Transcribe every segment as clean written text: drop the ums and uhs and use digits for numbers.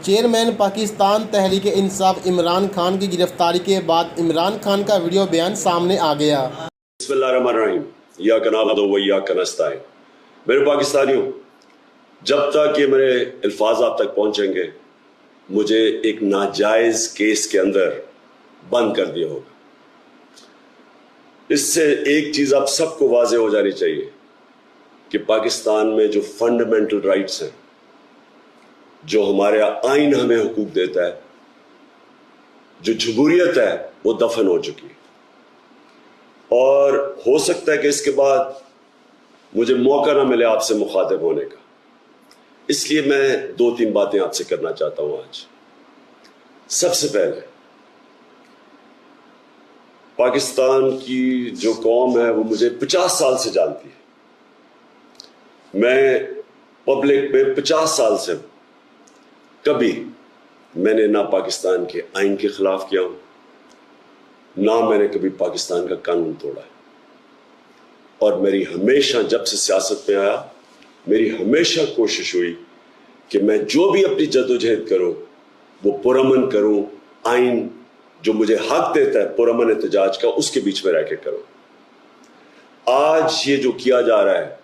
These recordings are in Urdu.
چیئرمین پاکستان تحریک انصاف عمران خان کی گرفتاری کے بعد عمران خان کا ویڈیو بیان سامنے آ گیا۔ بسم اللہ الرحمن الرحیم، ایاک نعبد و ایاک نستعین۔ میرے پاکستانیوں، جب تک یہ میرے الفاظ آپ تک پہنچیں گے مجھے ایک ناجائز کیس کے اندر بند کر دیا ہوگا۔ اس سے ایک چیز آپ سب کو واضح ہو جانی چاہیے کہ پاکستان میں جو فنڈامنٹل رائٹس ہیں، جو ہمارے آئین ہمیں حقوق دیتا ہے، جو جمہوریت ہے، وہ دفن ہو چکی ہے۔ اور ہو سکتا ہے کہ اس کے بعد مجھے موقع نہ ملے آپ سے مخاطب ہونے کا، اس لیے میں 2-3 باتیں آپ سے کرنا چاہتا ہوں آج۔ سب سے پہلے پاکستان کی جو قوم ہے وہ مجھے 50 سال سے جانتی ہے۔ میں پبلک میں 50 سال سے ہوں۔ کبھی میں نے نہ پاکستان کے آئین کے خلاف کیا ہوں، نہ میں نے کبھی پاکستان کا قانون توڑا ہے۔ اور میری ہمیشہ، جب سے سیاست میں آیا، میری ہمیشہ کوشش ہوئی کہ میں جو بھی اپنی جدوجہد کروں وہ پرامن کروں، آئین جو مجھے حق دیتا ہے پرامن احتجاج کا، اس کے بیچ میں رہ کے کروں۔ آج یہ جو کیا جا رہا ہے،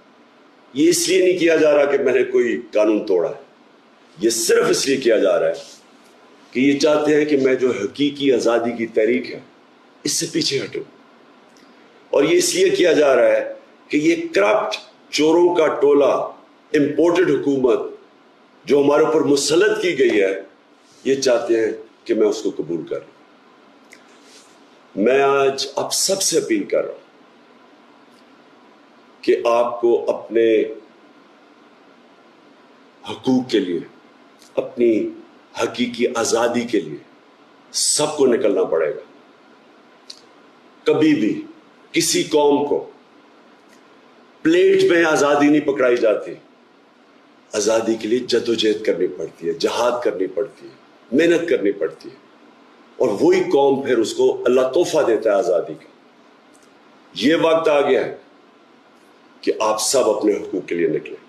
یہ اس لیے نہیں کیا جا رہا کہ میں نے کوئی قانون توڑا ہے، یہ صرف اس لیے کیا جا رہا ہے کہ یہ چاہتے ہیں کہ میں جو حقیقی آزادی کی تحریک ہے اس سے پیچھے ہٹوں۔ اور یہ اس لیے کیا جا رہا ہے کہ یہ کرپٹ چوروں کا ٹولہ، امپورٹڈ حکومت جو ہمارے اوپر مسلط کی گئی ہے، یہ چاہتے ہیں کہ میں اس کو قبول کروں۔ میں آج آپ سب سے اپیل کر رہا ہوں کہ آپ کو اپنے حقوق کے لیے، اپنی حقیقی آزادی کے لیے سب کو نکلنا پڑے گا۔ کبھی بھی کسی قوم کو پلیٹ میں آزادی نہیں پکڑائی جاتی۔ آزادی کے لیے جدوجہد کرنی پڑتی ہے، جہاد کرنی پڑتی ہے، محنت کرنی پڑتی ہے، اور وہی قوم پھر اس کو اللہ تحفہ دیتا ہے آزادی کا۔ یہ وقت آ گیا ہے کہ آپ سب اپنے حقوق کے لیے نکلیں۔